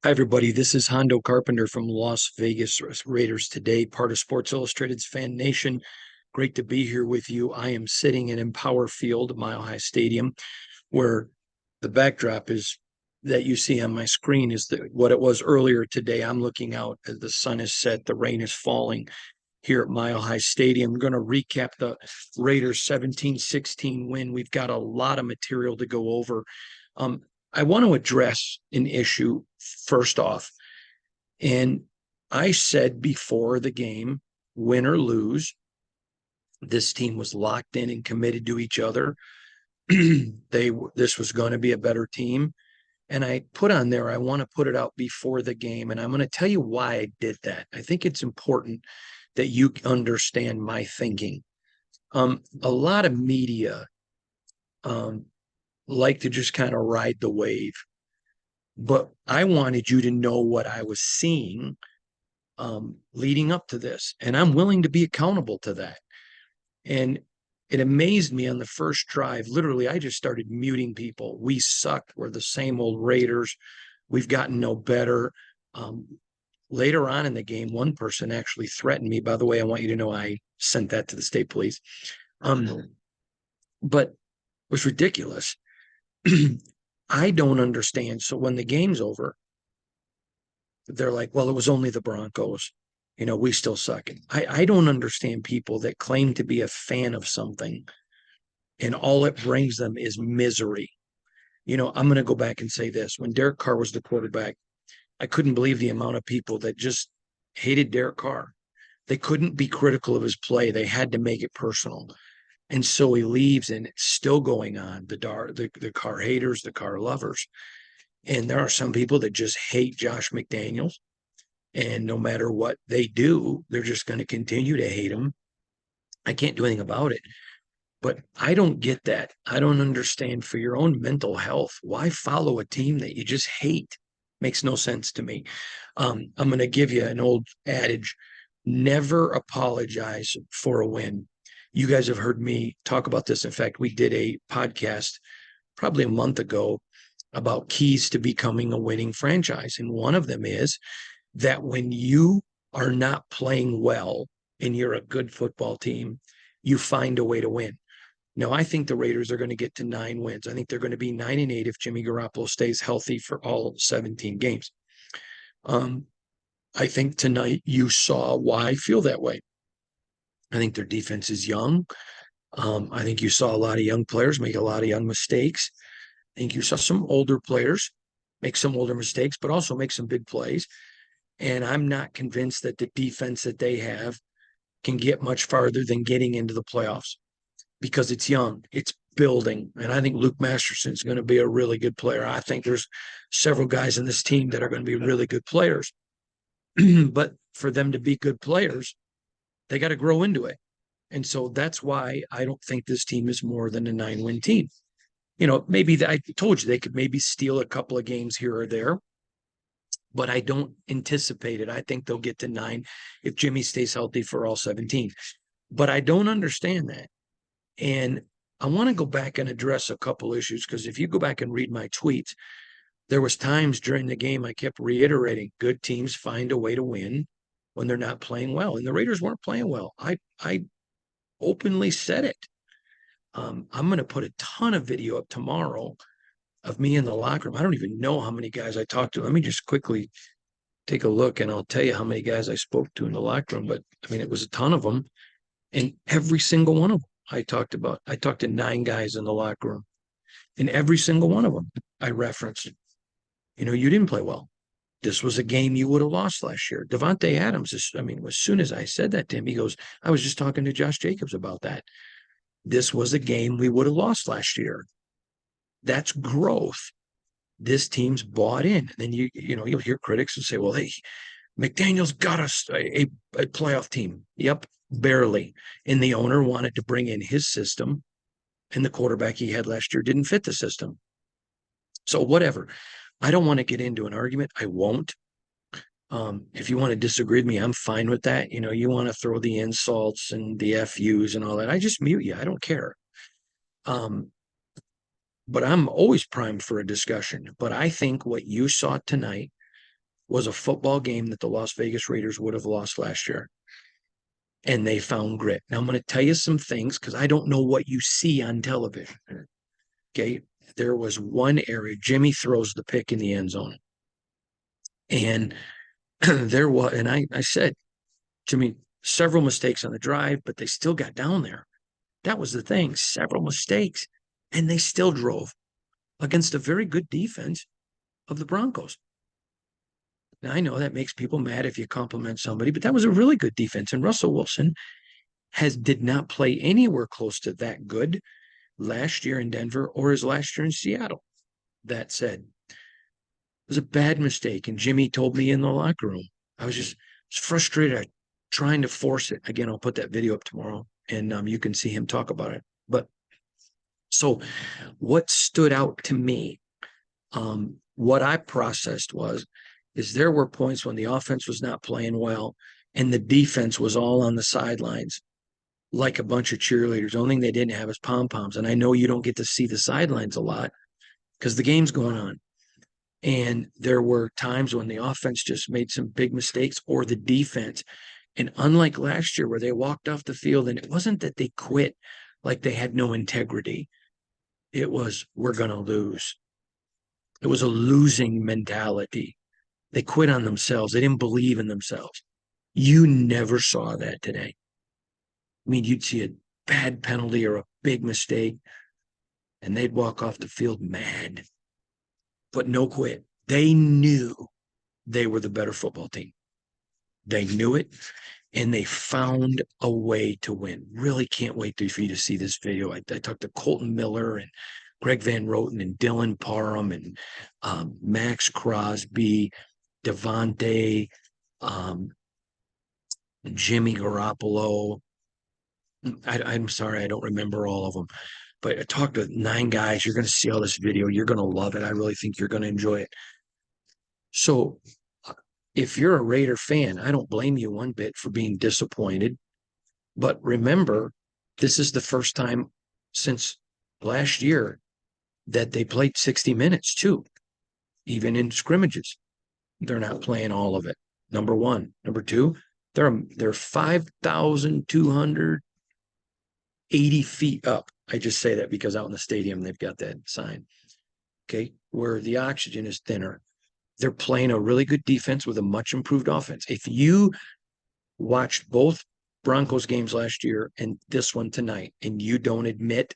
Hi, everybody. This is Hondo Carpenter from Las Vegas Raiders Today, part of Sports Illustrated's Fan Nation. Great to be here with you. I am sitting in Empower Field, Mile High Stadium, where the backdrop is that you see on my screen is what it was earlier today. I'm looking out as the sun is set, the rain is falling here at Mile High Stadium. I'm going to recap the Raiders 17-16 win. We've got a lot of material to go over. I want to address an issue first off. And I said before the game, win or lose, this team was locked in and committed to each other. This was going to be a better team. And I put on there, I want to put it out before the game. And I'm going to tell you why I did that. I think it's important that you understand my thinking. A lot of media like to just kind of ride the wave. But I wanted you to know what I was seeing leading up to this. And I'm willing to be accountable to that. And it amazed me on the first drive. Literally, I just started muting people. We suck. We're the same old Raiders. We've gotten no better. Later on in the game, one person actually threatened me. By the way, I want you to know I sent that to the state police. But it was ridiculous. I don't understand. So when the game's over, they're like, well, it was only the Broncos. We still suck. I don't understand people that claim to be a fan of something and all it brings them is misery. I'm going to go back and say this. When Derek Carr was the quarterback, I couldn't believe the amount of people that just hated Derek Carr. They couldn't be critical of his play. They had to make it personal. And so he leaves and it's still going on. The Carr haters, the Carr lovers. And there are some people that just hate Josh McDaniels. And no matter what they do, they're just going to continue to hate him. I can't do anything about it. But I don't get that. I don't understand for your own mental health. Why follow a team that you just hate? Makes no sense to me. I'm going to give you an old adage. Never apologize for a win. You guys have heard me talk about this. In fact, we did a podcast probably a month ago about keys to becoming a winning franchise. And one of them is that when you are not playing well and you're a good football team, you find a way to win. Now, I think the Raiders are going to get to 9 wins. I think they're going to be 9-8 if Jimmy Garoppolo stays healthy for all 17 games. I think tonight you saw why I feel that way. I think their defense is young. I think you saw a lot of young players make a lot of young mistakes. I think you saw some older players make some older mistakes, but also make some big plays. And I'm not convinced that the defense that they have can get much farther than getting into the playoffs because it's young, it's building. And I think Luke Masterson is going to be a really good player. I think there's several guys in this team that are going to be really good players. But for them to be good players, they got to grow into it. And so that's why I don't think this team is more than a 9-win team. Maybe I told you they could maybe steal a couple of games here or there, but I don't anticipate it. I think they'll get to 9 if Jimmy stays healthy for all 17. But I don't understand that. And I want to go back and address a couple issues because if you go back and read my tweets, there was times during the game I kept reiterating good teams find a way to win when they're not playing well. And the Raiders weren't playing well. I openly said it. I'm going to put a ton of video up tomorrow of me in the locker room. I don't even know how many guys I talked to. Let me just quickly take a look and I'll tell you how many guys I spoke to in the locker room. But I mean, it was a ton of them. And every single one of them I talked to 9 guys in the locker room. And every single one of them I referenced, you didn't play well. This was a game you would have lost last year. Devontae Adams, as soon as I said that to him, he goes, I was just talking to Josh Jacobs about that. This was a game we would have lost last year. That's growth. This team's bought in. And then you'll hear critics who say, well, hey, McDaniel's got us a playoff team. Yep, barely. And the owner wanted to bring in his system, and the quarterback he had last year didn't fit the system. So whatever. I don't want to get into an argument. I won't. If you want to disagree with me, I'm fine with that. You want to throw the insults and the FUs and all that. I just mute you. I don't care. But I'm always primed for a discussion. But I think what you saw tonight was a football game that the Las Vegas Raiders would have lost last year. And they found grit. Now I'm going to tell you some things because I don't know what you see on television. Okay. There was one area, Jimmy throws the pick in the end zone. And there was, and I said, Jimmy, several mistakes on the drive, but they still got down there. That was the thing, several mistakes. And they still drove against a very good defense of the Broncos. Now, I know that makes people mad if you compliment somebody, but that was a really good defense. And Russell Wilson did not play anywhere close to that good last year in Denver or his last year in Seattle. That said, it was a bad mistake. And Jimmy told me in the locker room, I was frustrated trying to force it. Again, I'll put that video up tomorrow and you can see him talk about it. But so what stood out to me, what I processed is there were points when the offense was not playing well and the defense was all on the sidelines like a bunch of cheerleaders. The only thing they didn't have is pom-poms. And I know you don't get to see the sidelines a lot because the game's going on. And there were times when the offense just made some big mistakes or the defense. And unlike last year where they walked off the field and it wasn't that they quit like they had no integrity. It was, we're going to lose. It was a losing mentality. They quit on themselves. They didn't believe in themselves. You never saw that today. I mean, you'd see a bad penalty or a big mistake, and they'd walk off the field mad, but no quit. They knew they were the better football team. They knew it, and they found a way to win. Really can't wait for you to see this video. I talked to Colton Miller and Greg Van Roten and Dylan Parham and Max Crosby, Devontae, Jimmy Garoppolo. I'm sorry, I don't remember all of them, but I talked to 9 guys. You're going to see all this video. You're going to love it. I really think you're going to enjoy it. So if you're a Raider fan, I don't blame you one bit for being disappointed. But remember, this is the first time since last year that they played 60 minutes too, even in scrimmages. They're not playing all of it. Number one. Number two, they're 5,280 feet up. I just say that because out in the stadium, they've got that sign. Okay. Where the oxygen is thinner. They're playing a really good defense with a much improved offense. If you watched both Broncos games last year and this one tonight, and you don't admit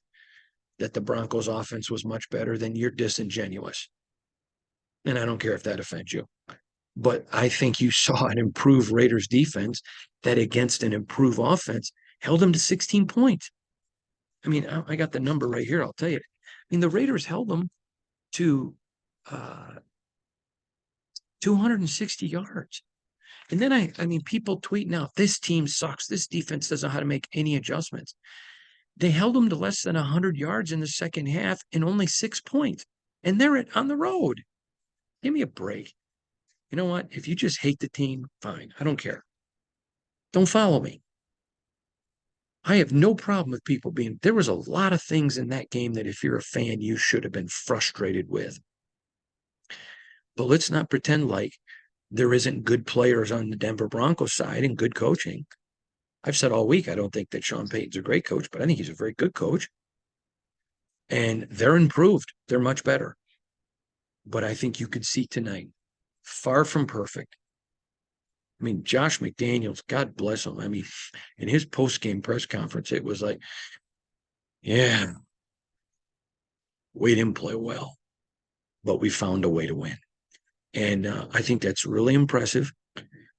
that the Broncos offense was much better, then you're disingenuous. And I don't care if that offends you. But I think you saw an improved Raiders defense that against an improved offense held them to 16 points. I mean, I got the number right here. I'll tell you. I mean, the Raiders held them to 260 yards. And then I mean, people tweeting out, this team sucks. This defense doesn't know how to make any adjustments. They held them to less than 100 yards in the second half and only 6 points. And they're on the road. Give me a break. You know what? If you just hate the team, fine. I don't care. Don't follow me. I have no problem with people being, there was a lot of things in that game that if you're a fan, you should have been frustrated with. But let's not pretend like there isn't good players on the Denver Broncos side and good coaching. I've said all week, I don't think that Sean Payton's a great coach, but I think he's a very good coach. And they're improved. They're much better. But I think you could see tonight, far from perfect. I mean, Josh McDaniels, God bless him. I mean, in his post-game press conference, it was like, yeah, we didn't play well, but we found a way to win. And I think that's really impressive.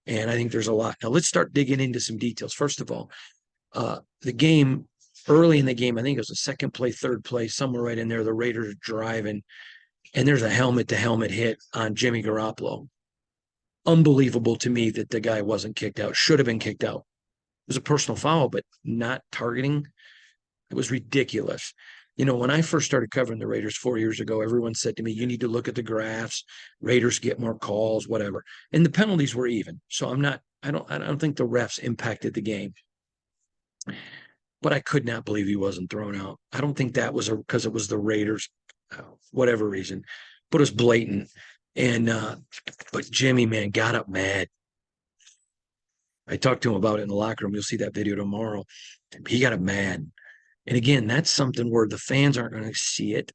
And I think there's a lot. Now, let's start digging into some details. First of all, the game, early in the game, I think it was the second play, third play, somewhere right in there, the Raiders are driving, and there's a helmet-to-helmet hit on Jimmy Garoppolo. Unbelievable to me that the guy wasn't kicked out. Should have been kicked out. It was a personal foul, but not targeting. It was ridiculous. You know, when I first started covering the Raiders 4 years ago, everyone said to me, you need to look at the graphs. Raiders get more calls, whatever. And the penalties were even. So I don't think the refs impacted the game. But I could not believe he wasn't thrown out. I don't think that was because it was the Raiders, whatever reason. But it was blatant. And but Jimmy, man, got up mad. I talked to him about it in the locker room. You'll see that video tomorrow. He got up mad. And again, that's something where the fans aren't going to see it.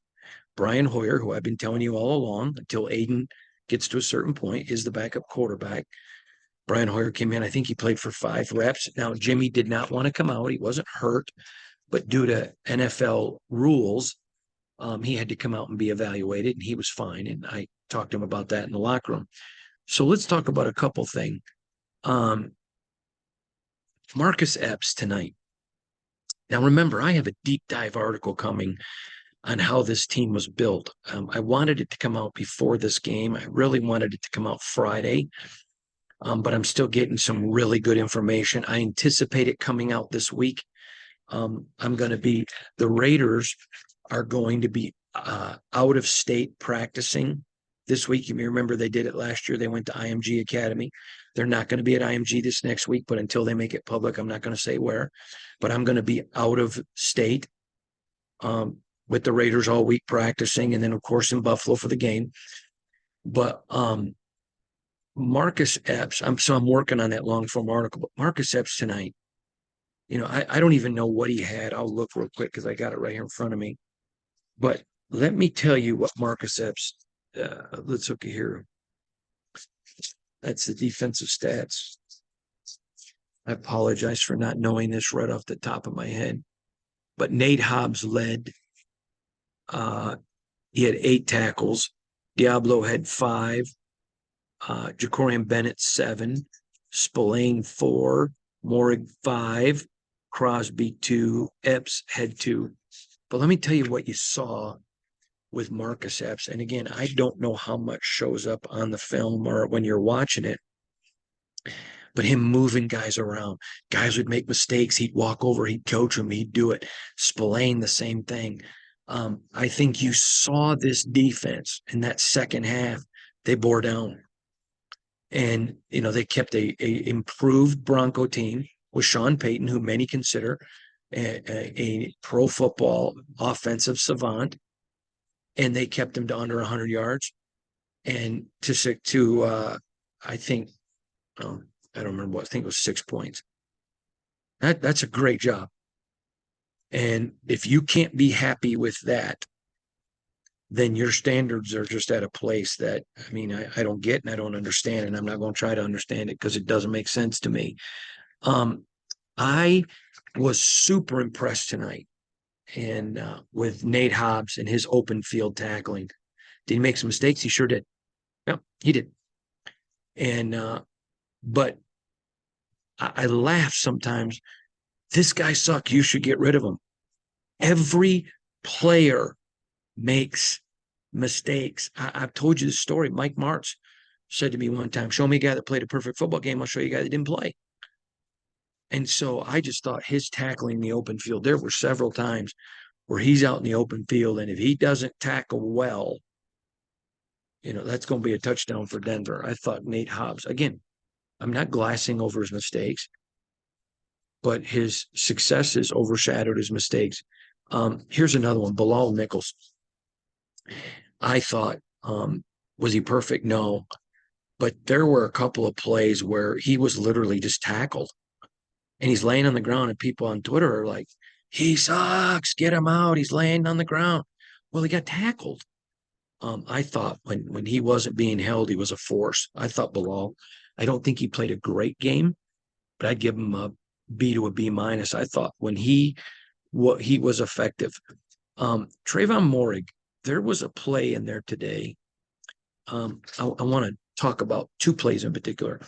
Brian Hoyer, who I've been telling you all along, until Aiden gets to a certain point, is the backup quarterback. Brian Hoyer came in. I think he played for 5 reps. Now, Jimmy did not want to come out. He wasn't hurt, but due to NFL rules, he had to come out and be evaluated, and he was fine. And I talked to him about that in the locker room. So let's talk about a couple things. Marcus Epps tonight. Now, remember, I have a deep dive article coming on how this team was built. I wanted it to come out before this game. I really wanted it to come out Friday, but I'm still getting some really good information. I anticipate it coming out this week. The Raiders are going to be out of state practicing this week. You may remember they did it last year. They went to IMG Academy. They're not going to be at IMG this next week, but until they make it public, I'm not going to say where. But I'm going to be out of state with the Raiders all week practicing, and then, of course, in Buffalo for the game. But Marcus Epps, I'm working on that long-form article. But Marcus Epps tonight, I don't even know what he had. I'll look real quick because I got it right here in front of me. But let me tell you what Marcus Epps, let's look here. That's the defensive stats. I apologize for not knowing this right off the top of my head. But Nate Hobbs led. He had 8 tackles. Diablo had 5. Jacorian Bennett 7. Spillane 4. Morig 5. Crosby 2. Epps had 2. But let me tell you what you saw with Marcus Epps. And again, I don't know how much shows up on the film or when you're watching it, but him moving guys around. Guys would make mistakes. He'd walk over, he'd coach them, he'd do it. Spillane, the same thing. I think you saw this defense in that second half. They bore down. And, they kept a improved Bronco team with Sean Payton, who many consider a pro football offensive savant. And they kept him to under 100 yards. And I think, I don't remember what, I think it was 6 points. That's a great job. And if you can't be happy with that, then your standards are just at a place that, I don't get and I don't understand, and I'm not going to try to understand it because it doesn't make sense to me. I was super impressed tonight and with Nate Hobbs and his open field tackling. Did he make some mistakes? He sure did. Yeah, he did. And but I laugh sometimes. This guy sucks. You should get rid of him. Every player makes mistakes. I've told you the story. Mike Martz said to me one time, show me a guy that played a perfect football game. I'll show you a guy that didn't play. And so I just thought his tackling the open field, there were several times where he's out in the open field, and if he doesn't tackle well, that's going to be a touchdown for Denver. I thought Nate Hobbs, again, I'm not glassing over his mistakes, but his successes overshadowed his mistakes. Here's another one, Bilal Nichols. I thought, was he perfect? No. But there were a couple of plays where he was literally just tackled. And he's laying on the ground, and people on Twitter are like, he sucks, get him out. He's laying on the ground. Well, he got tackled. I thought when he wasn't being held, he was a force. I thought Bilal, I don't think he played a great game, but I'd give him a B to a B minus. I thought when he was effective. Trayvon Morig, there was a play in there today. I want to talk about 2 plays in particular.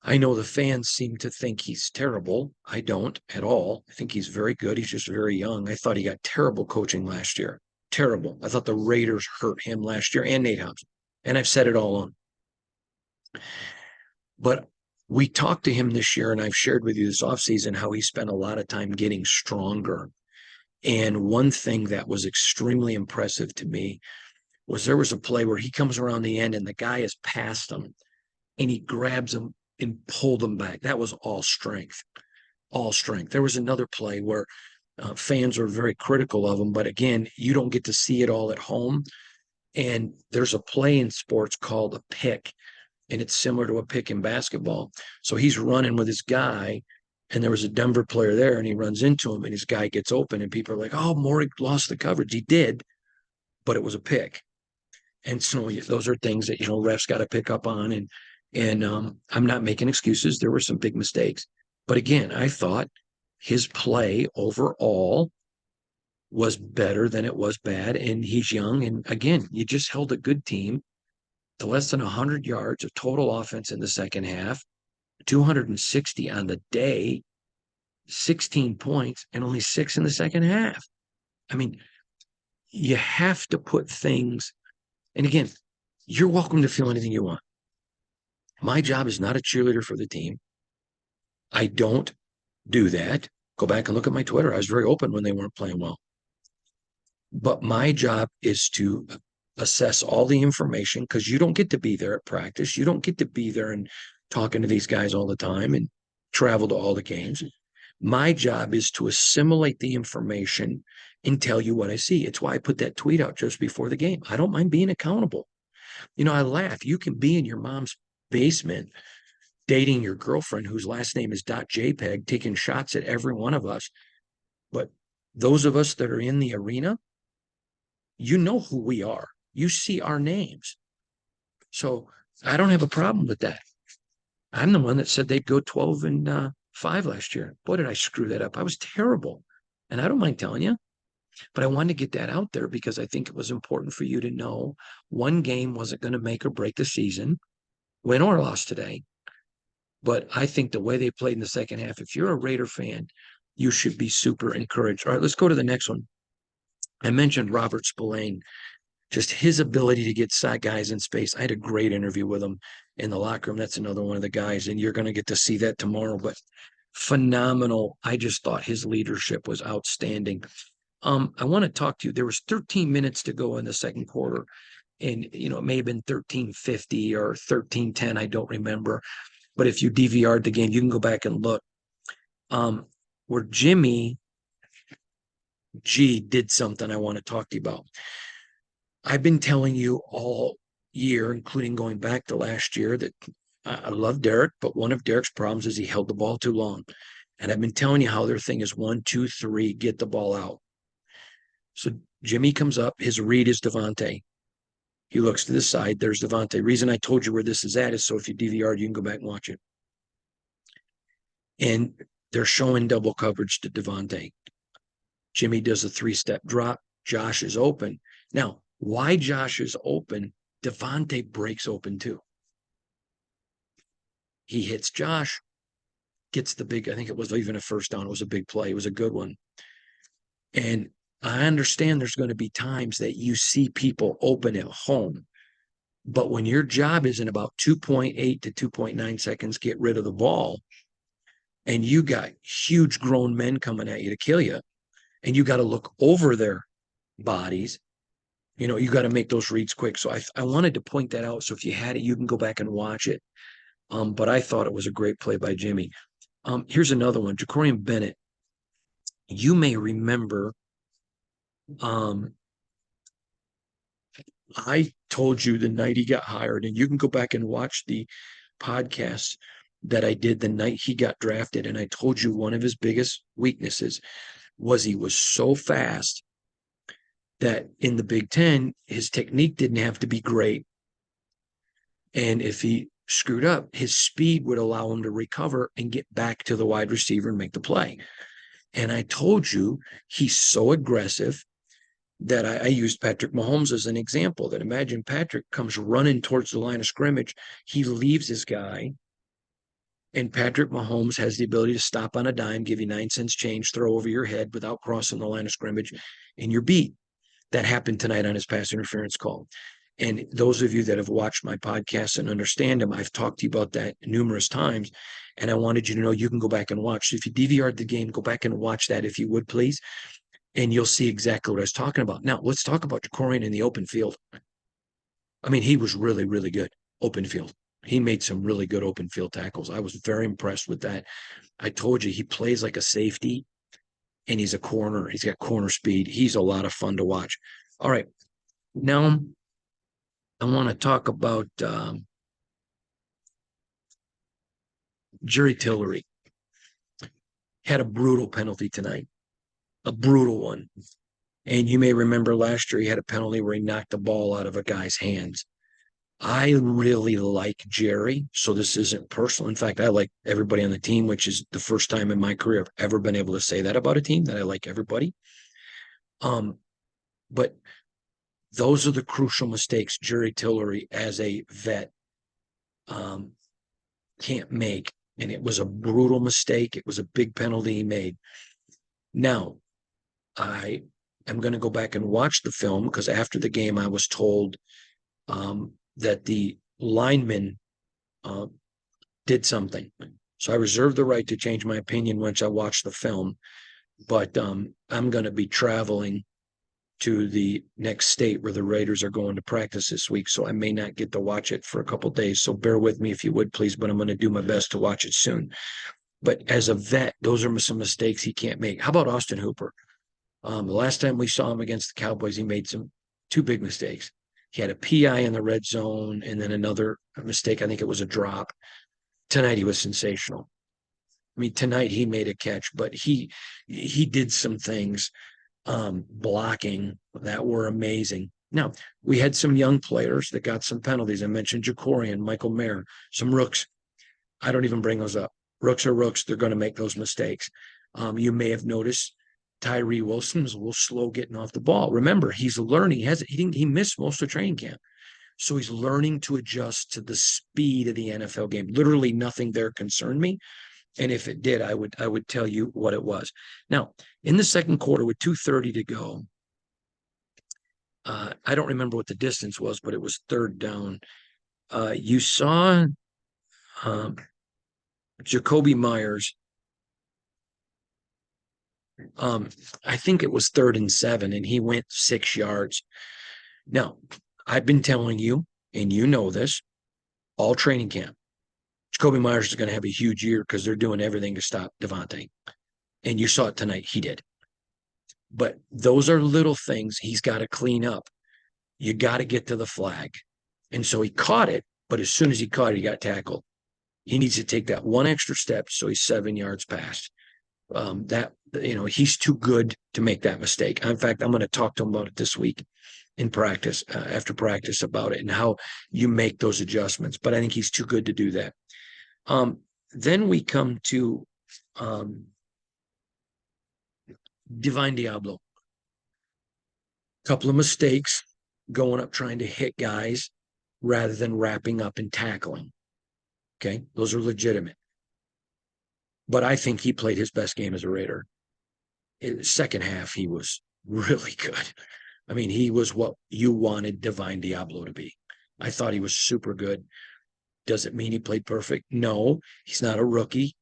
I know the fans seem to think he's terrible. I don't at all. I think he's very good. He's just very young. I thought he got terrible coaching last year. Terrible. I thought the Raiders hurt him last year, and Nate Hobbs. And I've said it all on. But we talked to him this year, and I've shared with you this offseason how he spent a lot of time getting stronger. And one thing that was extremely impressive to me was there was a play where he comes around the end and the guy is past him, and he grabs him and pulled him back. That was all strength. All strength. There was another play where fans are very critical of him, but again, you don't get to see it all at home. And there's a play in sports called a pick, and it's similar to a pick in basketball. So he's running with his guy, and there was a Denver player there, and he runs into him, and his guy gets open, and people are like, "Oh, Morey lost the coverage." He did, but it was a pick. And so those are things that refs got to pick up on. And I'm not making excuses. There were some big mistakes, but again, I thought his play overall was better than it was bad. And he's young. And again, you just held a good team to less than 100 yards of total offense in the second half, 260 on the day, 16 points, and only 6 in the second half. I mean, you have to put things, and again, you're welcome to feel anything you want. My job is not a cheerleader for the team. I don't do that. Go back and look at my Twitter. I was very open when they weren't playing well. But my job is to assess all the information, because you don't get to be there at practice. You don't get to be there and talking to these guys all the time and travel to all the games. My job is to assimilate the information and tell you what I see. It's why I put that tweet out just before the game. I don't mind being accountable. I laugh. You can be in your mom's basement dating your girlfriend whose last name is .jpeg, taking shots at every one of us. But those of us that are in the arena, you know who we are. You see our names. So I don't have a problem with that. I'm the one that said they'd go 12-5 last year. Boy, did I screw that up. I was terrible. And I don't mind telling you, but I wanted to get that out there because I think it was important for you to know one game wasn't going to make or break the season, win or loss today. But I think the way they played in the second half, if you're a Raider fan, you should be super encouraged. All right, let's go to the next one. I mentioned Robert Spillane, just his ability to get guys in space. I had a great interview with him in the locker room. That's another one of the guys, and you're going to get to see that tomorrow. But phenomenal. I just thought his leadership was outstanding. I want to talk to you. There was 13 minutes to go in the second quarter, and it may have been 13:50 or 13:10. I don't remember. But if you DVR'd the game, you can go back and look. Where Jimmy G did something I want to talk to you about. I've been telling you all year, including going back to last year, that I love Derek, but one of Derek's problems is he held the ball too long. And I've been telling you how their thing is 1, 2, 3, get the ball out. So Jimmy comes up. His read is Devontae. He looks to the side. There's Devontae. Reason I told you where this is at is so if you DVR'd, you can go back and watch it. And they're showing double coverage to Devontae. Jimmy does a 3-step drop. Josh is open. Now, why Josh is open, Devontae breaks open too. He hits Josh, gets the big, I think it was even a first down. It was a big play. It was a good one. And I understand there's going to be times that you see people open at home. But when your job is in about 2.8 to 2.9 seconds, get rid of the ball, and you got huge grown men coming at you to kill you, and you got to look over their bodies, you got to make those reads quick. So I wanted to point that out. So if you had it, you can go back and watch it. But I thought it was a great play by Jimmy. Here's another one. Jacorian Bennett. You may remember I told you the night he got hired, and you can go back and watch the podcast that I did the night he got drafted. And I told you one of his biggest weaknesses was he was so fast that in the Big Ten, his technique didn't have to be great. And if he screwed up, his speed would allow him to recover and get back to the wide receiver and make the play. And I told you he's so aggressive that I used Patrick Mahomes as an example. That imagine Patrick comes running towards the line of scrimmage. He leaves his guy, and Patrick Mahomes has the ability to stop on a dime, give you 9 cents change, throw over your head without crossing the line of scrimmage, and you're beat. That happened tonight on his pass interference call. And those of you that have watched my podcast and understand him, I've talked to you about that numerous times. And I wanted you to know you can go back and watch. So if you DVR'd the game, go back and watch that if you would, please. And you'll see exactly what I was talking about. Now, let's talk about Jacorian in the open field. I mean, he was really, really good open field. He made some really good open field tackles. I was very impressed with that. I told you he plays like a safety, and he's a corner. He's got corner speed. He's a lot of fun to watch. All right. Now I want to talk about Jerry Tillery. Had a brutal penalty tonight, a brutal one. And you may remember last year he had a penalty where he knocked the ball out of a guy's hands. I really like Jerry, so this isn't personal. In fact, I like everybody on the team, which is the first time in my career I've ever been able to say that about a team, that I like everybody. But those are the crucial mistakes Jerry Tillery, as a vet, um, can't make. And it was a brutal mistake. It was a big penalty he made. Now, I am going to go back and watch the film because after the game, I was told that the lineman uh, did something. So I reserve the right to change my opinion once I watch the film. But I'm going to be traveling to the next state where the Raiders are going to practice this week. So I may not get to watch it for a couple days. So bear with me if you would, please. But I'm going to do my best to watch it soon. But as a vet, those are some mistakes he can't make. How about Austin Hooper? The last time we saw him against the Cowboys, he made two big mistakes. He had a PI in the red zone and then another mistake. I think it was a drop. Tonight he was sensational. I mean, tonight he made a catch, but he did some things blocking that were amazing. Now, we had some young players that got some penalties. I mentioned Jacorian, Michael Mayer, some rooks. I don't even bring those up. Rooks are rooks. They're going to make those mistakes. You may have noticed Tyree Wilson was a little slow getting off the ball. Remember, he's learning. He missed most of training camp. So he's learning to adjust to the speed of the NFL game. Literally nothing there concerned me. And if it did, I would tell you what it was. Now, in the second quarter with 2:30 to go, I don't remember what the distance was, but it was third down. You saw um, Jacoby Myers. I think it was 3rd and 7, and he went 6 yards. Now, I've been telling you, and you know this, all training camp, Jacoby Myers is going to have a huge year because they're doing everything to stop Devontae. And you saw it tonight. He did. But those are little things he's got to clean up. You got to get to the flag. And so he caught it, but as soon as he caught it, he got tackled. He needs to take that one extra step so he's 7 yards past. He's too good to make that mistake. In fact, I'm going to talk to him about it this week in practice, after practice, about it and how you make those adjustments. But I think he's too good to do that. Then we come to Divine Diablo. Couple of mistakes going up trying to hit guys rather than wrapping up and tackling. Okay, those are legitimate. But I think he played his best game as a Raider. In the second half, he was really good. I mean, he was what you wanted Divine Diablo to be. I thought he was super good. Does it mean he played perfect? No, he's not a rookie.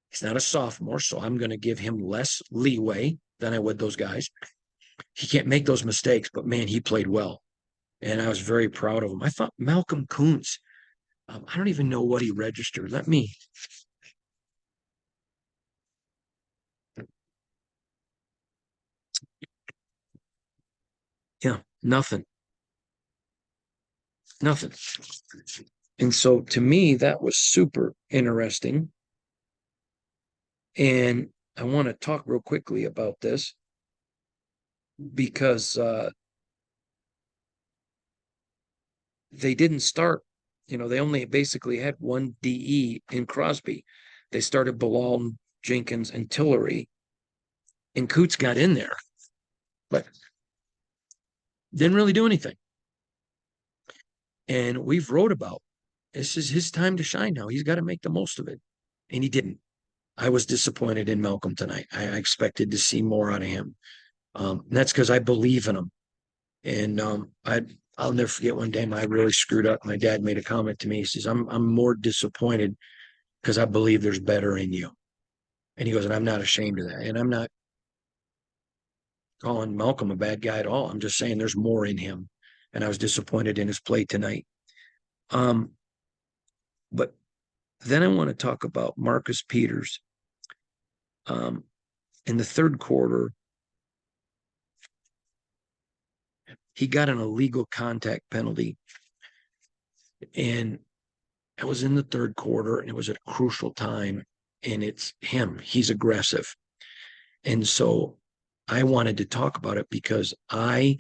He's not a sophomore, so I'm going to give him less leeway than I would those guys. He can't make those mistakes, but man, he played well. And I was very proud of him. I thought Malcolm Kuntz, I don't even know what he registered. Yeah, nothing. Nothing. And so to me, that was super interesting. And I want to talk real quickly about this because they didn't start, they only basically had one DE in Crosby. They started Bilal, Jenkins, and Tillery, and Coots got in there, but didn't really do anything. And we've wrote about this is his time to shine now. He's got to make the most of it. And he didn't. I was disappointed in Malcolm tonight. I expected to see more out of him. And that's because I believe in him. And I'll never forget one day I really screwed up. My dad made a comment to me. He says, I'm more disappointed because I believe there's better in you. And he goes, and I'm not ashamed of that. And I'm not calling Malcolm a bad guy at all. I'm just saying there's more in him. And I was disappointed in his play tonight. But then I want to talk about Marcus Peters. In the third quarter, he got an illegal contact penalty And it was in the third quarter, and it was at a crucial time. And it's him. He's aggressive. And so I wanted to talk about it because um,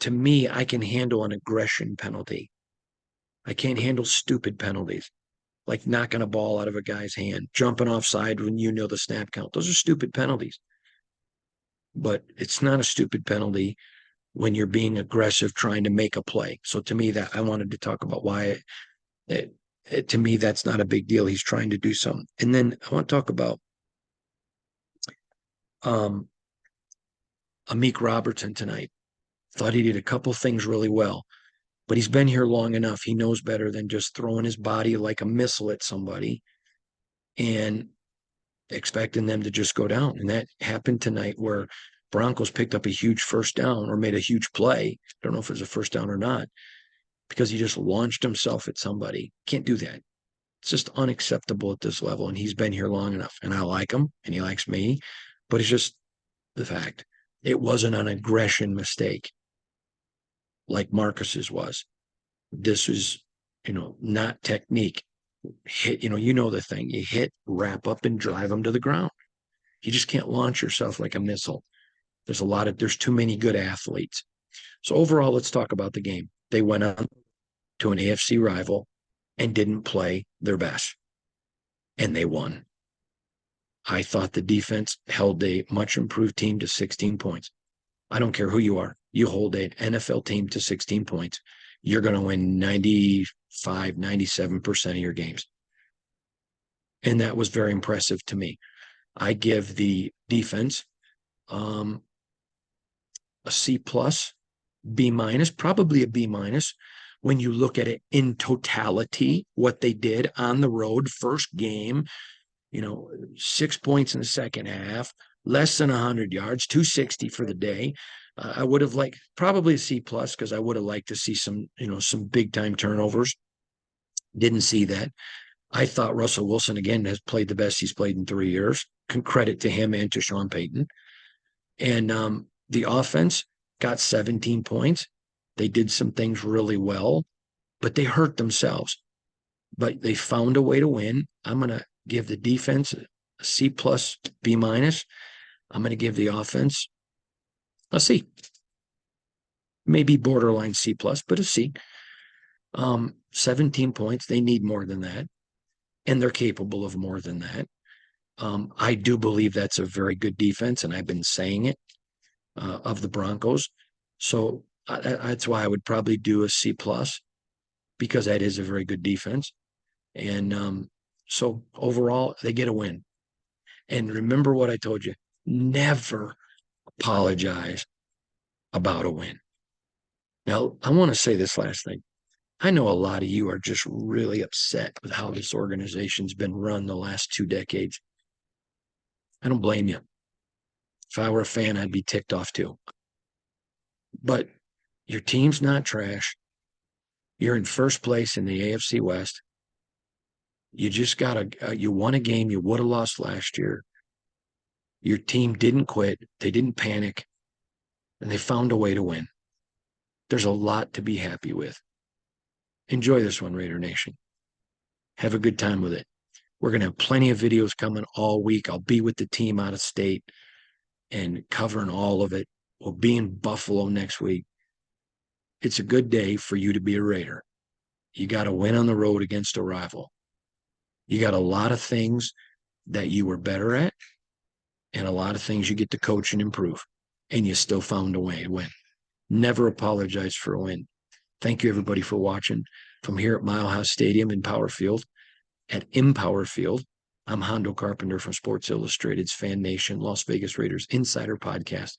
to me, I can handle an aggression penalty. I can't handle stupid penalties, like knocking a ball out of a guy's hand, jumping offside when you know the snap count. Those are stupid penalties. But it's not a stupid penalty when you're being aggressive trying to make a play. So to me, that I wanted to talk about why to me that's not a big deal. He's trying to do something. And then I want to talk about um Amik Robertson tonight. Thought he did a couple things really well, but he's been here long enough. He knows better than just throwing his body like a missile at somebody and expecting them to just go down. And that happened tonight where Broncos picked up a huge first down or made a huge play. I don't know if it was a first down or not, because he just launched himself at somebody. Can't do that. It's just unacceptable at this level. And he's been here long enough. And I like him and he likes me, but it's just the fact. It wasn't an aggression mistake like Marcus's was. This was, not technique. Hit, the thing. You hit, wrap up, and drive them to the ground. You just can't launch yourself like a missile. There's too many good athletes. So overall, let's talk about the game. They went on to an AFC rival and didn't play their best, and they won. I thought the defense held a much improved team to 16 points. I don't care who you are. You hold an NFL team to 16 points, you're going to win 95, 97% of your games. And that was very impressive to me. I give the defense a C plus, B minus, probably a B minus when you look at it in totality, what they did on the road, first game, 6 points in the second half, less than 100 yards, 260 for the day. I would have liked probably a C plus because I would have liked to see some big time turnovers. Didn't see that. I thought Russell Wilson again has played the best he's played in 3 years. Credit to him and to Sean Payton. And the offense got 17 points. They did some things really well, but they hurt themselves. But they found a way to win. I'm going to give the defense a C plus, B minus. I'm going to give the offense a C. Maybe borderline C plus, but a C. 17 points. They need more than that. And they're capable of more than that. I do believe that's a very good defense, and I've been saying it of the Broncos. So that's why I would probably do a C plus, because that is a very good defense. And so overall, they get a win. And remember what I told you, never apologize about a win. Now, I want to say this last thing. I know a lot of you are just really upset with how this organization's been run the last 2 decades. I don't blame you. If I were a fan, I'd be ticked off too. But your team's not trash. You're in first place in the AFC West. You just you won a game you would have lost last year. Your team didn't quit. They didn't panic, and they found a way to win. There's a lot to be happy with. Enjoy this one, Raider Nation. Have a good time with it. We're going to have plenty of videos coming all week. I'll be with the team out of state and covering all of it. We'll be in Buffalo next week. It's a good day for you to be a Raider. You got to win on the road against a rival. You got a lot of things that you were better at and a lot of things you get to coach and improve, and you still found a way to win. Never apologize for a win. Thank you, everybody, for watching. From here at Mile High Stadium in Power Field, at Empower Field, I'm Hondo Carpenter from Sports Illustrated's Fan Nation Las Vegas Raiders Insider Podcast,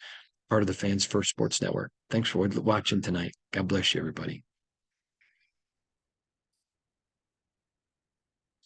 part of the Fans First Sports Network. Thanks for watching tonight. God bless you, everybody.